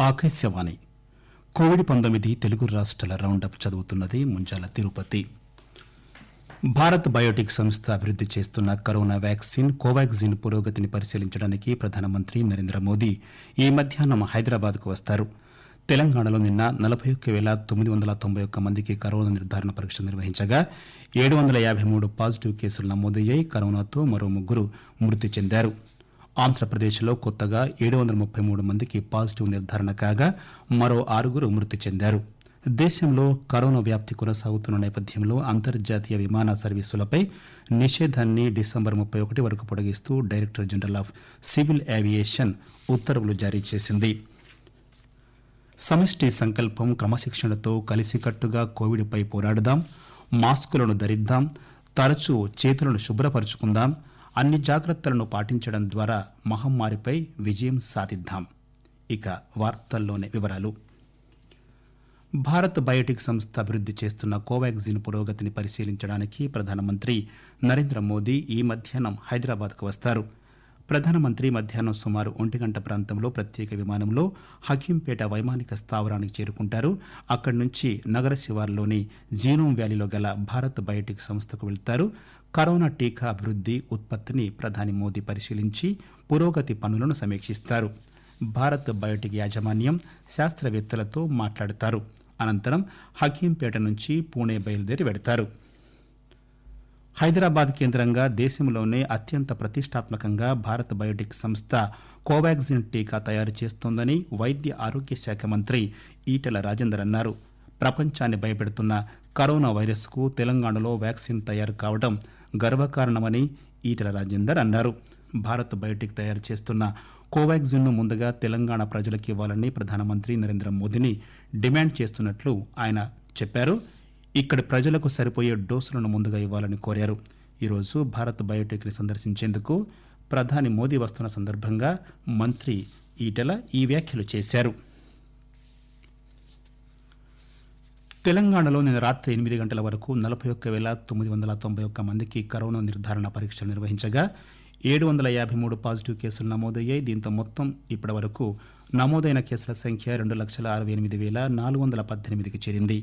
Akashvani COVID-19 Telugu రాష్ట్రాల round up చదువుతున్నది Munjala Tirupati. Bharat Biotech సంస్థ అభివృద్ది చేస్తున్న కరోనా వ్యాక్సిన్ కోవాక్సిన్ పురోగతిని పరిశీలించడానికి ప్రధానమంత్రి నరేంద్ర మోదీ ఈ మధ్యాహ్నం హైదరాబాద్కు వస్తారు. తెలంగాణలో నిన్న 41,991 మందికి కరోనా నిర్ధారణ పరీక్షలు నిర్వహించగా 753 పాజిటివ్ కేసులు నమోదయ్యాయి. కరోనాతో మరో 3 మృతి చెందారు. ఆంధ్రప్రదేశ్లో కొత్తగా 733 మందికి పాజిటివ్ నిర్ధారణ కాగా మరో 6 మృతి చెందారు. దేశంలో కరోనా వ్యాప్తి కొనసాగుతున్న నేపథ్యంలో అంతర్జాతీయ విమాన సర్వీసులపై నిషేధాన్ని డిసెంబర్ 31 వరకు పొడిగిస్తూ director general of civil aviation ఉత్తర్వులు జారీ చేసింది. సమిష్టి సంకల్పం క్రమశిక్షణతో కలిసికట్టుగా కోవిడ్పై పోరాడదాం, మాస్కులను ధరిద్దాం, తరచూ చేతులను శుభ్రపరుచుకుందాం, అన్ని జాగ్రత్తలను పాటించడం ద్వారా మహమ్మారిపై విజయం సాధిద్దాం. ఇక వార్తల్లోని వివరాలు. భారత్ బయోటెక్ సంస్థ అభివృద్ది చేస్తున్న కోవాక్సిన్ పురోగతిని పరిశీలించడానికి ప్రధానమంత్రి నరేంద్ర మోదీ ఈ మధ్యాహ్నం హైదరాబాద్కు వస్తారు. ప్రధానమంత్రి మధ్యాహ్నం సుమారు 1 గంట ప్రాంతంలో ప్రత్యేక విమానంలో హకీంపేట వైమానిక స్థావరానికి చేరుకుంటారు. అక్కడి నుంచి నగర శివార్లోని జీనోమ్ వ్యాలీలో గల భారత్ బయోటెక్ సంస్థకు వెళ్తారు. కరోనా టీకా అభివృద్ది, ఉత్పత్తిని ప్రధాని మోదీ పరిశీలించి పురోగతి పనులను సమీక్షిస్తారు. భారత్ బయోటెక్ యాజమాన్యం, శాస్త్రవేత్తలతో మాట్లాడతారు. అనంతరం హకీంపేట నుంచి పూణే బయలుదేరి వెడతారు. హైదరాబాద్ కేంద్రంగా దేశంలోనే అత్యంత ప్రతిష్టాత్మకంగా భారత్ బయోటెక్ సంస్థ కోవాక్సిన్ టీకా తయారు చేస్తోందని వైద్య ఆరోగ్య శాఖ మంత్రి ఈటెల రాజేందర్ అన్నారు. ప్రపంచాన్ని భయపెడుతున్న కరోనా వైరస్కు తెలంగాణలో వ్యాక్సిన్ తయారు కావడం గర్వకారణమని ఈటెల రాజేందర్ అన్నారు. భారత్ బయోటెక్ తయారు చేస్తున్న కోవాక్సిన్ను ముందుగా తెలంగాణ ప్రజలకు ఇవ్వాలని ప్రధానమంత్రి నరేంద్ర మోదీని డిమాండ్ చేస్తున్నట్లు ఆయన చెప్పారు. ఇక్కడి ప్రజలకు సరిపోయే డోసులను ముందుగా ఇవ్వాలని కోరారు. ఈరోజు భారత్ బయోటెక్ని సందర్శించేందుకు ప్రధాని మోదీ వస్తున్న సందర్భంగా మంత్రి ఈటెల ఈ వ్యాఖ్యలు చేశారు. తెలంగాణలో నిన్న రాత్రి 8 గంటల వరకు 41,991 మందికి కరోనా నిర్ధారణ పరీక్షలు నిర్వహించగా 753 పాజిటివ్ కేసులు నమోదయ్యాయి. దీంతో మొత్తం ఇప్పటి వరకు నమోదైన కేసుల సంఖ్య 2,68,418కి చేరింది.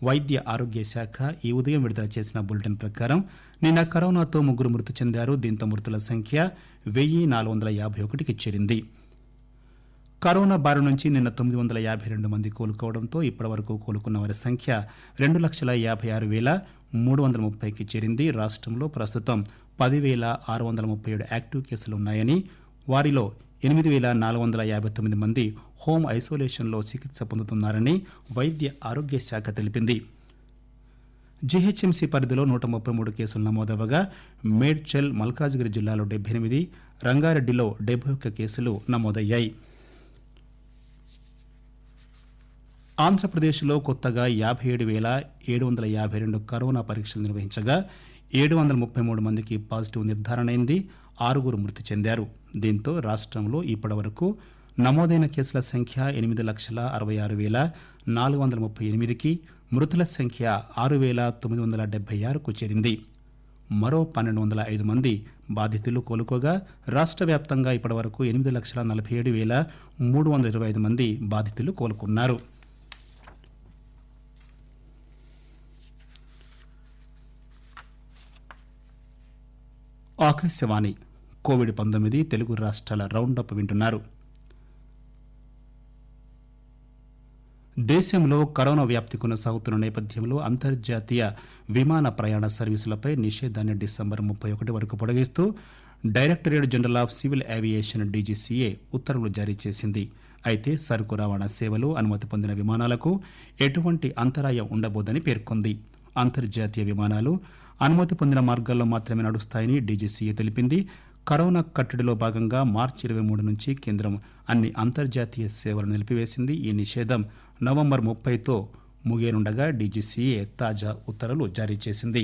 వైద్య ఆరోగ్య శాఖ ఈ ఉదయం విడుదల చేసిన బులెటిన్ ప్రకారం నిన్న కరోనాతో 3 మృతి చెందారు. దీంతో మృతుల సంఖ్య 1,451కి చేరింది. కరోనా బారి నుంచి నిన్న 952 మంది కోలుకోవడంతో ఇప్పటి వరకు కోలుకున్న వారి సంఖ్య 2,56,330కి చేరింది. రాష్ట్రంలో ప్రస్తుతం 10,637 యాక్టివ్ కేసులు ఉన్నాయని, వారిలో 8,459 మంది హోమ్ ఐసోలేషన్లో చికిత్స పొందుతున్నారని వైద్య ఆరోగ్య శాఖ తెలిపింది. జీహెచ్ఎంసీ పరిధిలో 133 కేసులు నమోదవగా మేడ్చల్, మల్కాజ్గిరి జిల్లాలో 78, రంగారెడ్డిలో 71 కేసులు నమోదయ్యాయి. ఆంధ్రప్రదేశ్లో కొత్తగా 57,752 కరోనా పరీక్షలు నిర్వహించగా 733 మందికి పాజిటివ్ నిర్ధారణైంది. 6 మృతి చెందారు. దీంతో రాష్ట్రంలో ఇప్పటి వరకు నమోదైన కేసుల సంఖ్య 8,66,438కి, మృతుల సంఖ్య 6,976కు చేరింది. మరో 1,205 మంది బాధితులు కోలుకోగా రాష్ట్ర వ్యాప్తంగా ఇప్పటి వరకు 8,47,325 మంది బాధితులు కోలుకున్నారు. ఆకాశవాణి కోవిడ్-19 తెలుగు రాష్ట్రాల రౌండప్ వింటున్నారు. దేశంలో కరోనా వ్యాప్తి కొనసాగుతున్న నేపథ్యంలో అంతర్జాతీయ విమాన ప్రయాణ సర్వీసులపై నిషేధాన్ని డిసెంబర్ 31 వరకు పొడిగిస్తూ directorate general of civil aviation DGCA ఉత్తర్వులు జారీ చేసింది. అయితే సరుకు రవాణా సేవలు అనుమతి పొందిన విమానాలకు ఎటువంటి అంతరాయం ఉండబోదని పేర్కొంది. అంతర్జాతీయ విమానాలు అనుమతి పొందిన మార్గాల్లో మాత్రమే నడుస్తాయని డీజీసీఏ తెలిపింది. కరోనా కట్టడిలో భాగంగా మార్చి 23 నుంచి కేంద్రం అన్ని అంతర్జాతీయ సేవలను నిలిపివేసింది. ఈ నిషేధం నవంబర్ 30తో ముగియనుండగా డీజీసీఏ తాజా ఉత్తర్వులు జారీ చేసింది.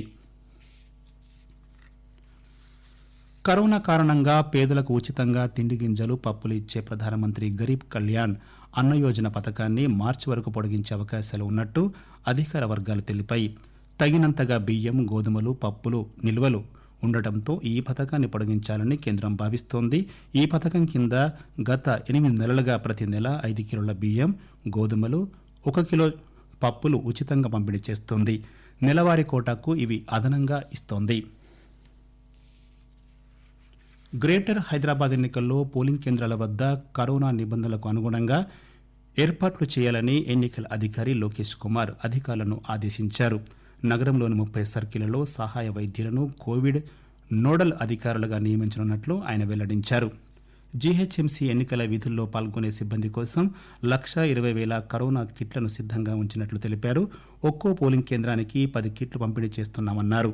కరోనా కారణంగా పేదలకు ఉచితంగా తిండి గింజలు, పప్పులు ఇచ్చే ప్రధానమంత్రి గరీబ్ కళ్యాణ్ అన్న యోజన పథకాన్ని మార్చి వరకు పొడిగించే అవకాశాలు ఉన్నట్టు అధికార వర్గాలు తెలిపాయి. తగినంతగా బియ్యం, గోధుమలు, పప్పులు నిల్వలు ఉండటంతో ఈ పథకాన్ని పొడిగించాలని కేంద్రం భావిస్తోంది. ఈ పథకం కింద గత 8 నెలలుగా ప్రతి నెల 5 కిలోల బియ్యం, గోధుమలు, 1 కిలో పప్పులు ఉచితంగా పంపిణీ చేస్తోంది. నెలవారీ కోటాకు ఇవి అదనంగా ఇస్తోంది. గ్రేటర్ హైదరాబాద్ ఎన్నికల్లో పోలింగ్ కేంద్రాల వద్ద కరోనా నిబంధనలకు అనుగుణంగా ఏర్పాట్లు చేయాలని ఎన్నికల అధికారి లోకేష్ కుమార్ అధికారులను ఆదేశించారు. నగరంలోని 30 సర్కిళ్లలో సహాయ వైద్యులను కోవిడ్ నోడల్ అధికారులుగా నియమించనున్నట్లు ఆయన వెల్లడించారు. జీహెచ్ఎంసీ ఎన్నికల విధుల్లో పాల్గొనే సిబ్బంది కోసం 1,20,000 కరోనా కిట్లను సిద్ధంగా ఉంచినట్లు తెలిపారు. ఒక్కో పోలింగ్ కేంద్రానికి 10 కిట్లు పంపిణీ చేస్తున్నామన్నారు.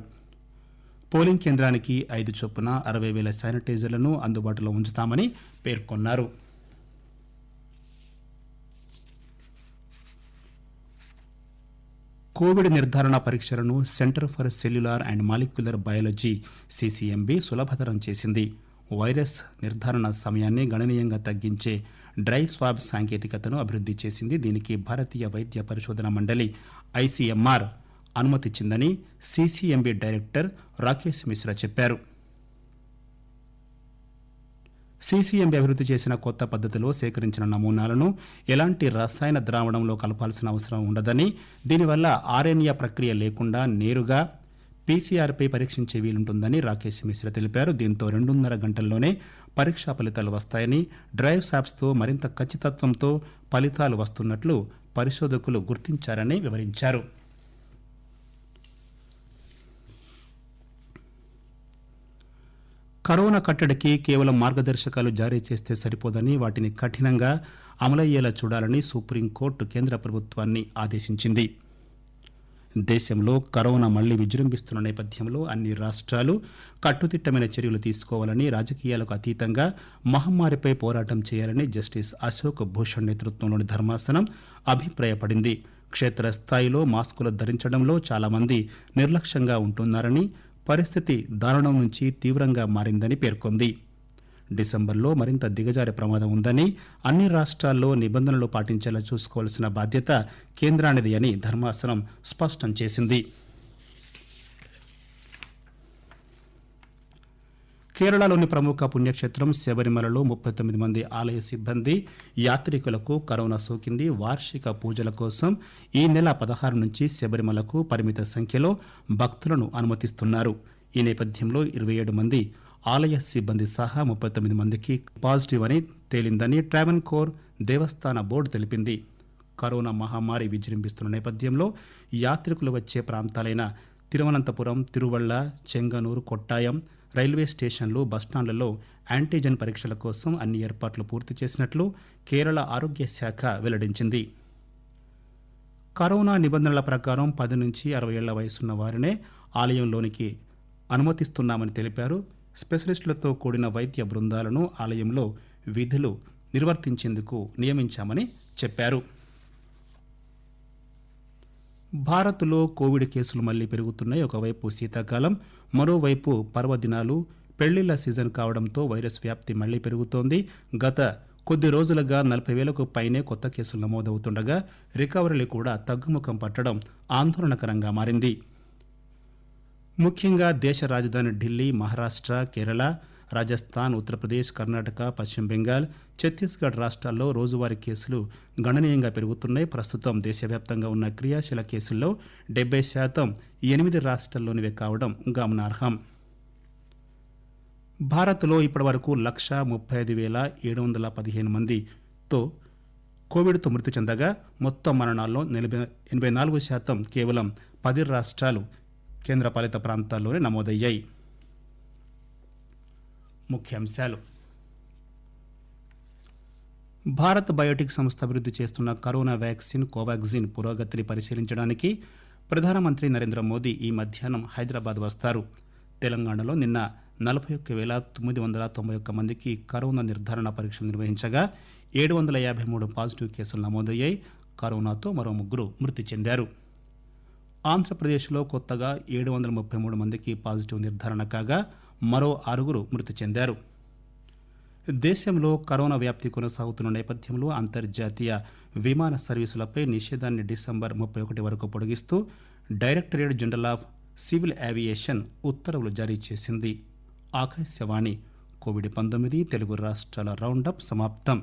పోలింగ్ కేంద్రానికి 5 చొప్పున 60,000 శానిటైజర్లను అందుబాటులో ఉంచుతామని పేర్కొన్నారు. కోవిడ్ నిర్ధారణ పరీక్షలను centre for cellular and molecular biology CCMB సులభతరం చేసింది. వైరస్ నిర్ధారణ సమయాన్ని గణనీయంగా తగ్గించే డ్రై స్వాబ్ సాంకేతికతను అభివృద్ధి చేసింది. దీనికి భారతీయ వైద్య పరిశోధన మండలి ఐసిఎంఆర్ అనుమతిచ్చిందని సిసిఎంబి డైరెక్టర్ రాకేష్ మిశ్రా చెప్పారు. సిసిఎంబి అభివృద్ధి చేసిన కొత్త పద్ధతిలో సేకరించిన నమూనాలను ఎలాంటి రసాయన ద్రావణంలో కలపాల్సిన అవసరం ఉండదని, దీనివల్ల ఆర్ఎన్ఏ ప్రక్రియ లేకుండా నేరుగా పీసీఆర్పై పరీక్షించే వీలుంటుందని రాకేష్ మిశ్రా తెలిపారు. దీంతో 2.5 గంటల్లోనే పరీక్షా ఫలితాలు వస్తాయని, డ్రైవ్ శాప్స్తో మరింత ఖచ్చితత్వంతో ఫలితాలు వస్తున్నట్లు పరిశోధకులు గుర్తించారని వివరించారు. కరోనా కట్టడికి కేవలం మార్గదర్శకాలు జారీ చేస్తే సరిపోదని, వాటిని కఠినంగా అమలయ్యేలా చూడాలని సుప్రీంకోర్టు కేంద్ర ప్రభుత్వాన్ని ఆదేశించింది. దేశంలో కరోనా మళ్లీ విజృంభిస్తున్న నేపథ్యంలో అన్ని రాష్ట్రాలు కట్టుదిట్టమైన చర్యలు తీసుకోవాలని, రాజకీయాలకు అతీతంగా మహమ్మారిపై పోరాటం చేయాలని జస్టిస్ అశోక్ భూషణ్ నేతృత్వంలోని ధర్మాసనం అభిప్రాయపడింది. క్షేత్రస్థాయిలో మాస్కులు ధరించడంలో చాలామంది నిర్లక్ష్యంగా ఉంటున్నారని, పరిస్థితి దారుణం నుంచి తీవ్రంగా మారిందని పేర్కొంది. డిసెంబర్లో మరింత దిగజారే ప్రమాదం ఉందని, అన్ని రాష్ట్రాల్లో నిబంధనలు పాటించేలా చూసుకోవాల్సిన బాధ్యత కేంద్రానిది అని ధర్మాసనం స్పష్టం చేసింది. కేరళలోని ప్రముఖ పుణ్యక్షేత్రం శబరిమలలో 39 మంది ఆలయ సిబ్బంది యాత్రికులకు కరోనా సోకింది. వార్షిక పూజల కోసం ఈ నెల 16 నుంచి శబరిమలకు పరిమిత సంఖ్యలో భక్తులను అనుమతిస్తున్నారు. ఈ నేపథ్యంలో 27 మంది ఆలయ సిబ్బంది సహా 39 మందికి పాజిటివ్ అని తేలిందని ట్రావెన్కోర్ దేవస్థాన బోర్డు తెలిపింది. కరోనా మహమ్మారి విజృంభిస్తున్న నేపథ్యంలో యాత్రికులు వచ్చే ప్రాంతాలైన తిరువనంతపురం, తిరువళ్ళ, చెంగనూరు, కొట్టాయం రైల్వే స్టేషన్లు, బస్టాండ్లలో యాంటీజెన్ పరీక్షల కోసం అన్ని ఏర్పాట్లు పూర్తి చేసినట్లు కేరళ ఆరోగ్య శాఖ వెల్లడించింది. కరోనా నిబంధనల ప్రకారం 10 నుంచి 60 ఏళ్ల వయసున్న వారినే ఆలయంలోనికి అనుమతిస్తున్నామని తెలిపారు. స్పెషలిస్టులతో కూడిన వైద్య బృందాలను ఆలయంలో విధులు నిర్వర్తించేందుకు నియమించామని చెప్పారు. భారత్లో కోవిడ్ కేసులు మళ్లీ పెరుగుతున్నాయి. ఒకవైపు శీతాకాలం, మరోవైపు పర్వదినాలు, పెళ్లిళ్ల సీజన్ కావడంతో వైరస్ వ్యాప్తి మళ్లీ పెరుగుతోంది. గత కొద్ది రోజులుగా 40,000కు పైనే కొత్త కేసులు నమోదవుతుండగా రికవరీలు కూడా తగ్గుముఖం పట్టడం ఆందోళనకరంగా మారింది. ముఖ్యంగా దేశ రాజధాని ఢిల్లీ, మహారాష్ట్ర, కేరళ, రాజస్థాన్, ఉత్తరప్రదేశ్, కర్ణాటక, పశ్చిమ బెంగాల్, ఛత్తీస్గఢ్ రాష్ట్రాల్లో రోజువారీ కేసులు గణనీయంగా పెరుగుతున్నాయి. ప్రస్తుతం దేశవ్యాప్తంగా ఉన్న క్రియాశీల కేసుల్లో 70% ఈ 8 రాష్ట్రాల్లోనివే కావడం గమనార్హం. భారత్లో ఇప్పటివరకు 135,715 మందితో కోవిడ్తో మృతి చెందగా మొత్తం మరణాల్లో 84% కేవలం 10 రాష్ట్రాలు, కేంద్రపాలిత ప్రాంతాల్లోనే నమోదయ్యాయి. ముఖ్యాంశాలు: భారత్ బయోటెక్ సంస్థ అభివృద్ధి చేస్తున్న కరోనా వ్యాక్సిన్ కోవాక్సిన్ పురోగతిని పరిశీలించడానికి ప్రధానమంత్రి నరేంద్ర మోదీ ఈ మధ్యాహ్నం హైదరాబాద్ వస్తారు. తెలంగాణలో నిన్న 41,991 మందికి కరోనా నిర్ధారణ పరీక్షలు నిర్వహించగా 753 పాజిటివ్ కేసులు నమోదయ్యాయి. కరోనాతో మరో 3 మృతి చెందారు. ఆంధ్రప్రదేశ్లో కొత్తగా 733 మందికి పాజిటివ్ నిర్ధారణ కాగా మరో 6 మృతి చెందారు. దేశంలో కరోనా వ్యాప్తి కొనసాగుతున్న నేపథ్యంలో అంతర్జాతీయ విమాన సర్వీసులపై నిషేధాన్ని డిసెంబర్ 31 వరకు పొడిగిస్తూ directorate general of civil aviation ఉత్తర్వులు జారీ చేసింది. ఆకాశవాణి కోవిడ్-19 తెలుగు రాష్ట్రాల రౌండప్ సమాప్తం.